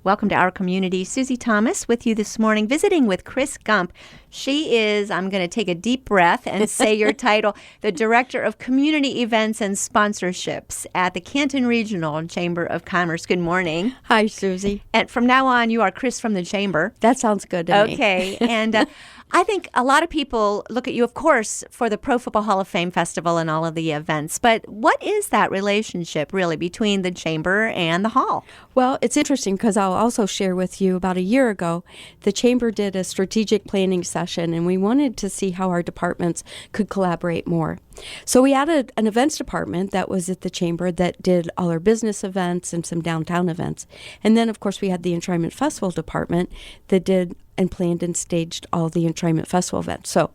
Welcome to our community. Susie Thomas with you this morning, visiting with Chris Gump. She is, I'm going to take a deep breath and say your title, the Director of Community Events and Sponsorships at the Canton Regional Chamber of Commerce. Good morning. Hi, Susie. And from now on, you are Chris from the Chamber. That sounds good to me. Okay. And I think a lot of people look at you, of course, for the Pro Football Hall of Fame Festival and all of the events. But what is that relationship, really, between the Chamber and the Hall? Well, it's interesting because I'll also share with you about a year ago, the Chamber did a strategic planning session, and we wanted to see how our departments could collaborate more. So we added an events department that was at the Chamber that did all our business events and some downtown events. And then, of course, we had the Enshrinement Festival department that did and planned and staged all the Enshrinement Festival events. So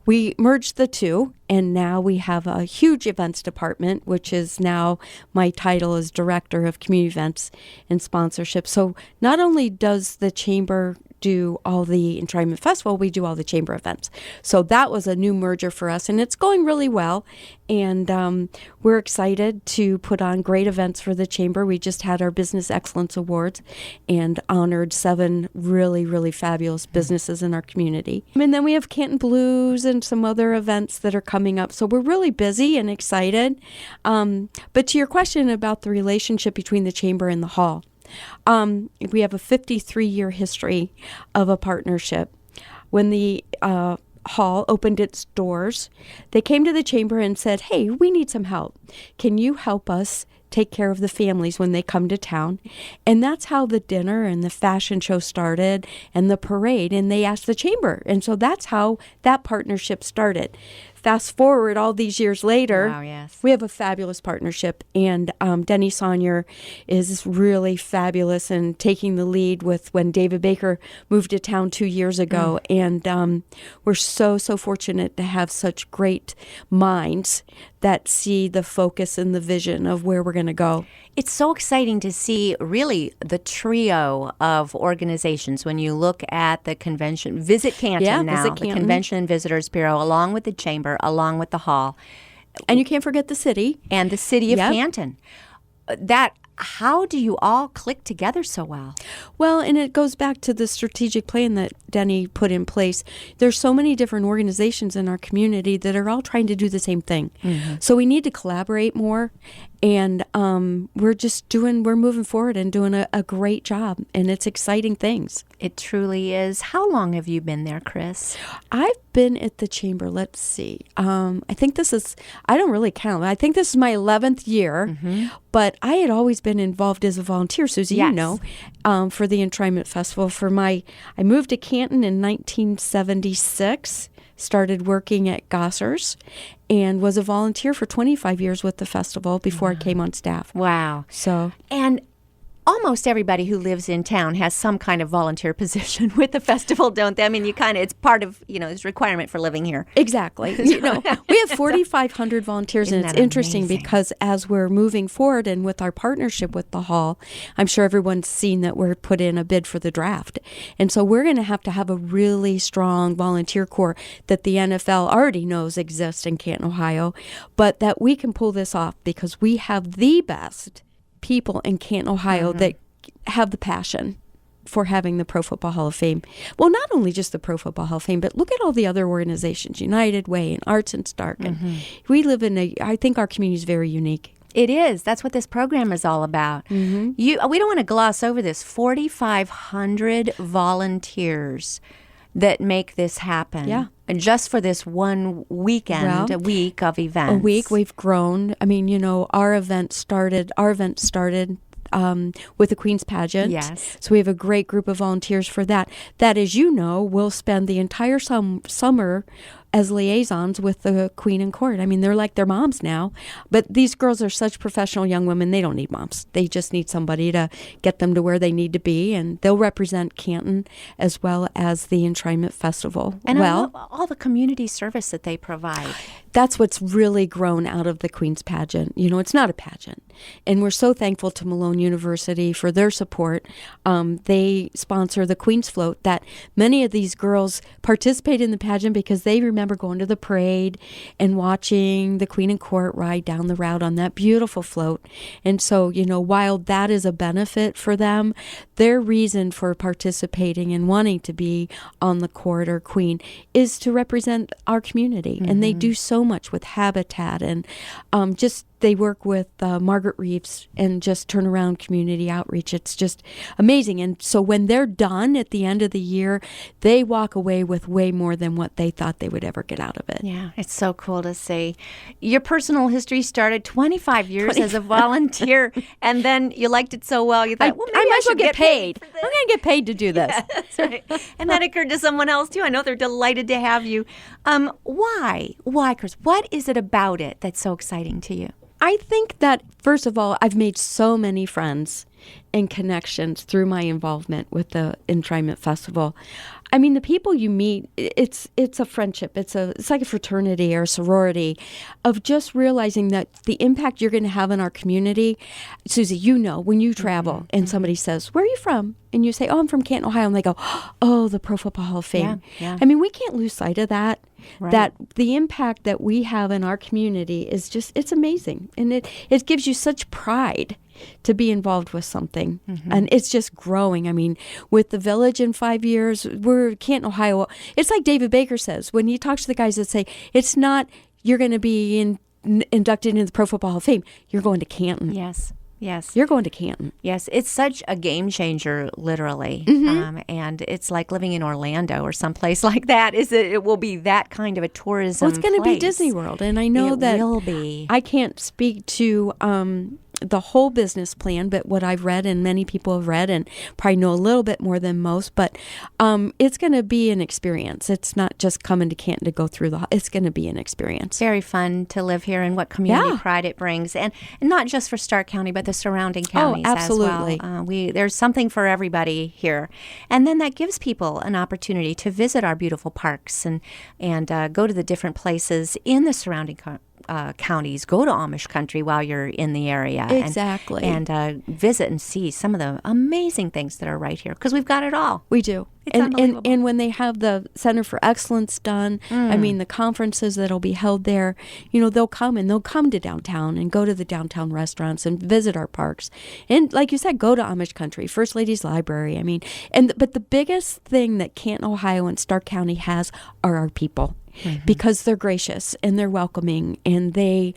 we merged the two, and now we have a huge events department, which is now my title as Director of Community Events and Sponsorship. So not only does the Chamber do all the Enshrinement Festival, we do all the Chamber events. So that was a new merger for us, and it's going really well. And we're excited to put on great events for the Chamber. We just had our Business Excellence Awards and honored 7 really, really fabulous businesses in our community. And then we have Canton Blues and some other events that are coming up. So we're really busy and excited. But to your question about the relationship between the Chamber and the Hall, we have a 53-year history of a partnership. When the Hall opened its doors, they came to the Chamber and said, hey, we need some help. Can you help us take care of the families when they come to town? And that's how the dinner and the fashion show started and the parade, and they asked the Chamber. And so that's how that partnership started. Fast forward all these years later, Wow, yes. We have a fabulous partnership, and Denny Saunier is really fabulous and taking the lead with when David Baker moved to town 2 years ago. And we're so fortunate to have such great minds that see the focus and the vision of where we're going to go. It's so exciting to see really the trio of organizations when you look at the convention. Visit Canton now, Visit the Canton. Convention and Visitors Bureau, along with the Chamber, along with the Hall. And you can't forget the city. And the city of Yep. Canton. How do you all click together so well? Well, and it goes back to the strategic plan that Denny put in place. There's so many different organizations in our community that are all trying to do the same thing. Mm-hmm. So we need to collaborate more. And we're moving forward and doing a great job. And it's exciting things. It truly is. How long have you been there, Chris? I've been at the Chamber, let's see. I think I don't really count. I think this is my 11th year. Mm-hmm. But I had always been involved as a volunteer, Susie, yes. You know, for the Enshrinement Festival. I moved to Canton in 1976. Started working at Gossers and was a volunteer for 25 years with the festival before I came on staff. Wow. And almost everybody who lives in town has some kind of volunteer position with the festival, don't they? I mean, it's part of, it's a requirement for living here. Exactly. We have 4,500 volunteers, and it's interesting amazing? Because as we're moving forward and with our partnership with the Hall, I'm sure everyone's seen that we're put in a bid for the draft. And so we're going to have a really strong volunteer corps that the NFL already knows exists in Canton, Ohio, but that we can pull this off because we have the best people in Canton, Ohio that have the passion for having the Pro Football Hall of Fame. Well, not only just the Pro Football Hall of Fame, but look at all the other organizations, United Way and Arts and Stark. And we live I think our community is very unique. It is. That's what this program is all about. Mm-hmm. We don't want to gloss over this. 4,500 volunteers that make this happen. Yeah. And just for this one weekend, a week of events. A week, we've grown. I mean, our event started with the Queen's Pageant. Yes. So we have a great group of volunteers for that. That, as you know, will spend the entire summer as liaisons with the Queen and Court. I mean, they're like their moms now. But these girls are such professional young women, they don't need moms. They just need somebody to get them to where they need to be. And they'll represent Canton as well as the Enshrinement Festival. And I love all the community service that they provide. That's what's really grown out of the Queen's Pageant. It's not a pageant. And we're so thankful to Malone University for their support. They sponsor the Queen's Float, that many of these girls participate in the pageant because they remember going to the parade and watching the Queen and Court ride down the route on that beautiful float. And so, while that is a benefit for them, their reason for participating and wanting to be on the court or Queen is to represent our community. And they do so much with Habitat and they work with Margaret Reeves and just turnaround community outreach. It's just amazing. And so when they're done at the end of the year, they walk away with way more than what they thought they would ever get out of it. Yeah, it's so cool to see. Your personal history started 25 years as a volunteer, and then you liked it so well, you thought, well, maybe I might I as well should get paid. for this. I'm going to get paid to do this. Yeah, that's right. And that occurred to someone else, too. I know they're delighted to have you. Why? Why, Chris? What is it about it that's so exciting to you? I think that, first of all, I've made so many friends and connections through my involvement with the Enshrinement Festival. I mean, the people you meet, it's a friendship. It's like a fraternity or a sorority of just realizing that the impact you're going to have in our community. Susie, when you travel and somebody says, "Where are you from?" And you say, "Oh, I'm from Canton, Ohio." And they go, "Oh, the Pro Football Hall of Fame." Yeah. I mean, we can't lose sight of that. Right. That the impact that we have in our community is just, it's amazing. And it gives you such pride to be involved with something. And it's just growing. I mean, with the village in 5 years, we're Canton, Ohio. It's like David Baker says, when he talks to the guys that say, it's not you're going to be inducted into the Pro Football Hall of Fame. You're going to Canton. Yes. You're going to Canton. Yes, it's such a game changer, literally. And it's like living in Orlando or someplace like that. It will be that kind of a tourism Well, it's going to be place. Disney World. And I know It that will be. I can't speak to the whole business plan, but what I've read and many people have read and probably know a little bit more than most, but it's going to be an experience. It's not just coming to Canton to go through it's going to be an experience. Very fun to live here and what community pride it brings. And not just for Stark County, but the surrounding counties absolutely. as well. There's something for everybody here. And then that gives people an opportunity to visit our beautiful parks and go to the different places in the surrounding counties. Go to Amish country while you're in the area. Exactly. And visit and see some of the amazing things that are right here because we've got it all. We do. It's unbelievable. And when they have the Center for Excellence done, I mean, the conferences that'll be held there, they'll come to downtown and go to the downtown restaurants and visit our parks. And like you said, go to Amish country, First Ladies Library. I mean, but the biggest thing that Canton, Ohio and Stark County has are our people. Because they're gracious and they're welcoming and they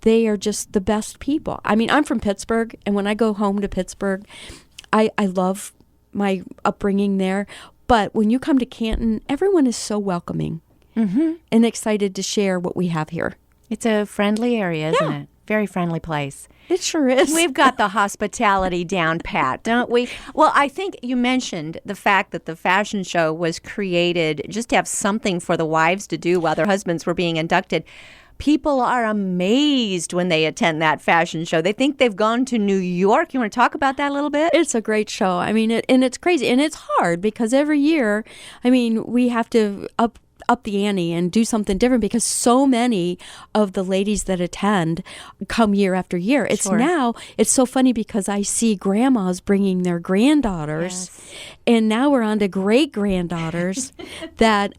are just the best people. I mean, I'm from Pittsburgh, and when I go home to Pittsburgh, I love my upbringing there. But when you come to Canton, everyone is so welcoming and excited to share what we have here. It's a friendly area, isn't it? Very friendly place. It sure is. We've got the hospitality down pat, don't we? Well, I think you mentioned the fact that the fashion show was created just to have something for the wives to do while their husbands were being inducted. People are amazed when they attend that fashion show. They think they've gone to New York. You want to talk about that a little bit? It's a great show. I mean, and it's crazy. And it's hard because every year, I mean, we have to up the ante and do something different because so many of the ladies that attend come year after year. It's so funny because I see grandmas bringing their granddaughters, and now we're on to great granddaughters. That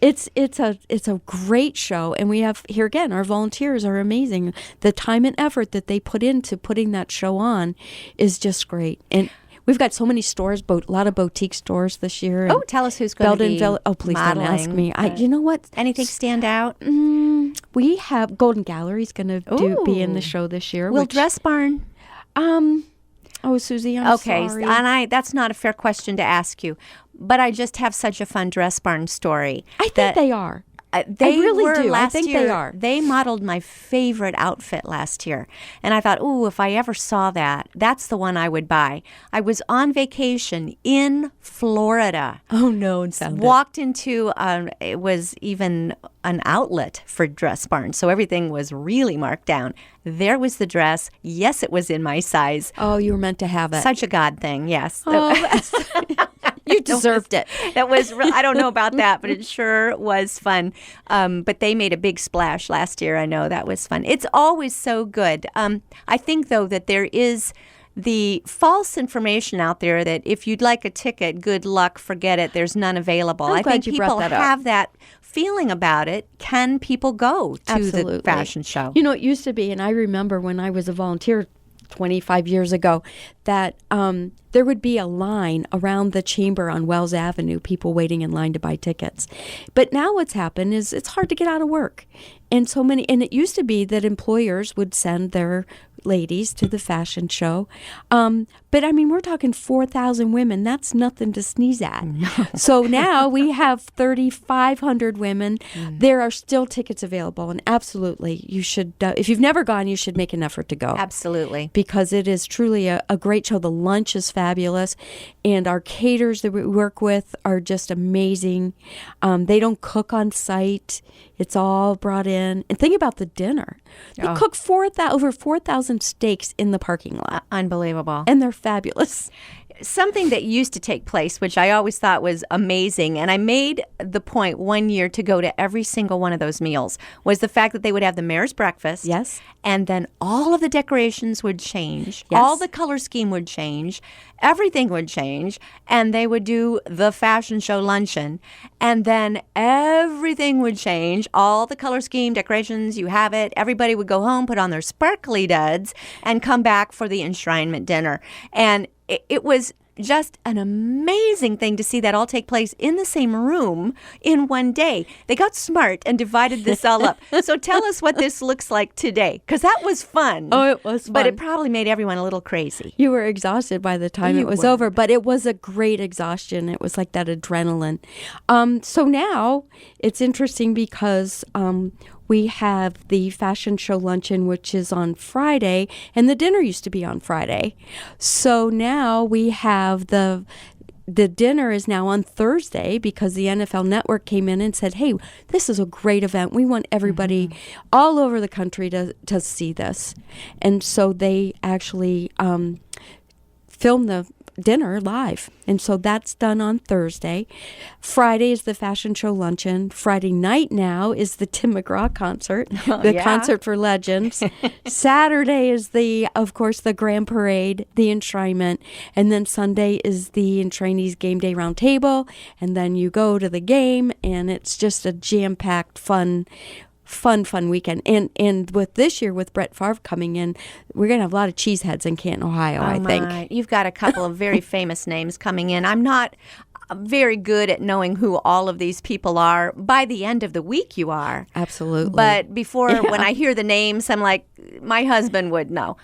it's a great show, and we have here again our volunteers are amazing. The time and effort that they put into putting that show on is just great. And we've got so many stores, a lot of boutique stores this year. Oh, tell us who's going to be Oh, please modeling. don't ask me. You know what? Anything stand out? We have Golden Gallery's going to be in the show this year. Will Dress Barn? Oh, Susie, I'm sorry. Okay, and that's not a fair question to ask you, but I just have such a fun Dress Barn story. I think they are. They really were do. Last I think year, they are. They modeled my favorite outfit last year. And I thought, ooh, if I ever saw that, that's the one I would buy. I was on vacation in Florida. Oh, no. Walked into, it was even an outlet for Dress Barn. So everything was really marked down. There was the dress. Yes, it was in my size. Oh, you were meant to have it. Such a God thing, yes. Oh, You deserved it. That was I don't know about that, but it sure was fun. But they made a big splash last year. I know that was fun. It's always so good. I think, though, that there is the false information out there that if you'd like a ticket, good luck, forget it. There's none available. I'm I glad think you people brought that up. have that feeling about it. Can people go to Absolutely. the fashion show? You know, it used to be, and I remember when I was a volunteer 25 years ago, that there would be a line around the chamber on Wells Avenue, people waiting in line to buy tickets. But now what's happened is it's hard to get out of work. And it used to be that employers would send their ladies to the fashion show. But I mean, we're talking 4,000 women. That's nothing to sneeze at. No. So now we have 3,500 women. There are still tickets available. And absolutely, you should, if you've never gone, you should make an effort to go. Absolutely. Because it is truly a great show. The lunch is fabulous. And our caterers that we work with are just amazing. They don't cook on site. It's all brought in. And think about the dinner. They cook over 4,000 steaks in the parking lot. Unbelievable. And they're fabulous. Something that used to take place, which I always thought was amazing, and I made the point one year to go to every single one of those meals, was the fact that they would have the mayor's breakfast. Yes. And then all of the decorations would change. Yes. All the color scheme would change. Everything would change. And they would do the fashion show luncheon. And then everything would change. All the color scheme, decorations, you have it. Everybody would go home, put on their sparkly duds, and come back for the enshrinement dinner. And it was just an amazing thing to see that all take place in the same room in one day. They got smart and divided this all up. So tell us what this looks like today, because that was fun. Oh, it was fun. But it probably made everyone a little crazy. You were exhausted by the time it was over, but it was a great exhaustion. It was like that adrenaline. So now it's interesting because we have the fashion show luncheon, which is on Friday, and the dinner used to be on Friday. So now we have the dinner is now on Thursday because the NFL Network came in and said, hey, this is a great event. We want everybody all over the country to see this. And so they actually filmed the dinner live. And so that's done on Thursday. Friday is the fashion show luncheon. Friday night now is the Tim McGraw concert, concert for legends. Saturday is of course, the grand parade, the enshrinement. And then Sunday is the entrainees game day round table. And then you go to the game and it's just a jam-packed, fun weekend. And with this year, with Brett Favre coming in, we're going to have a lot of cheeseheads in Canton, Ohio, I think. You've got a couple of very famous names coming in. I'm not very good at knowing who all of these people are. By the end of the week, you are. Absolutely. But before, when I hear the names, I'm like, my husband would know.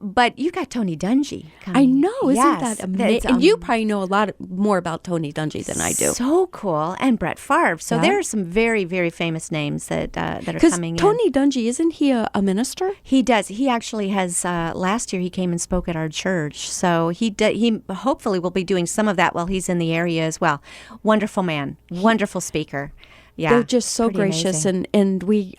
But you got Tony Dungy coming. I know, isn't Yes, that amazing? And you probably know a lot more about Tony Dungy than I do. So cool. And Brett Favre. So there are some very, very famous names that are coming in. Tony Dungy, isn't he a minister? He does. He actually has, last year he came and spoke at our church. So he hopefully will be doing some of that while he's in the area as well. Wonderful man. Wonderful speaker. Yeah, they're just so gracious, and we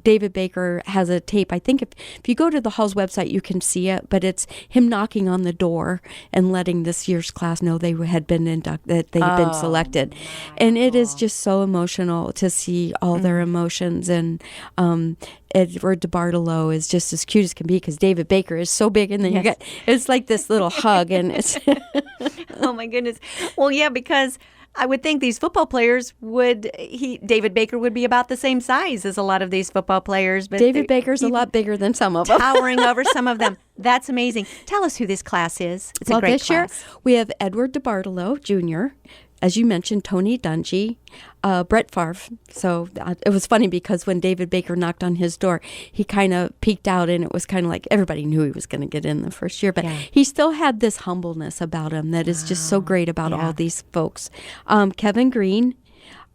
David Baker has a tape. I think if you go to the Hall's website, you can see it. But it's him knocking on the door and letting this year's class know they had been that they had been selected, and it is just so emotional to see all their emotions. And Edward DeBartolo is just as cute as can be because David Baker is so big, and then it's like this little hug, and it's oh my goodness. Well, yeah, because I would think these football players David Baker would be about the same size as a lot of these football players. But David Baker's a lot bigger than some of them. Towering over some of them. That's amazing. Tell us who this class is. It's a great this year we have Edward DeBartolo Jr., as you mentioned, Tony Dungy, Brett Favre. So it was funny because when David Baker knocked on his door, he kind of peeked out, and it was kind of like everybody knew he was going to get in the first year. But he still had this humbleness about him that is just so great about all these folks. Kevin Green,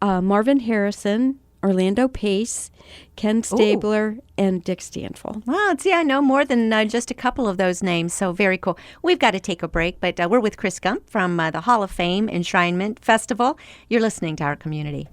Marvin Harrison, Orlando Pace, Ken Stabler, and Dick Stanfield. Well, see, I know more than just a couple of those names, so very cool. We've got to take a break, but we're with Chris Gump from the Hall of Fame Enshrinement Festival. You're listening to Our Community.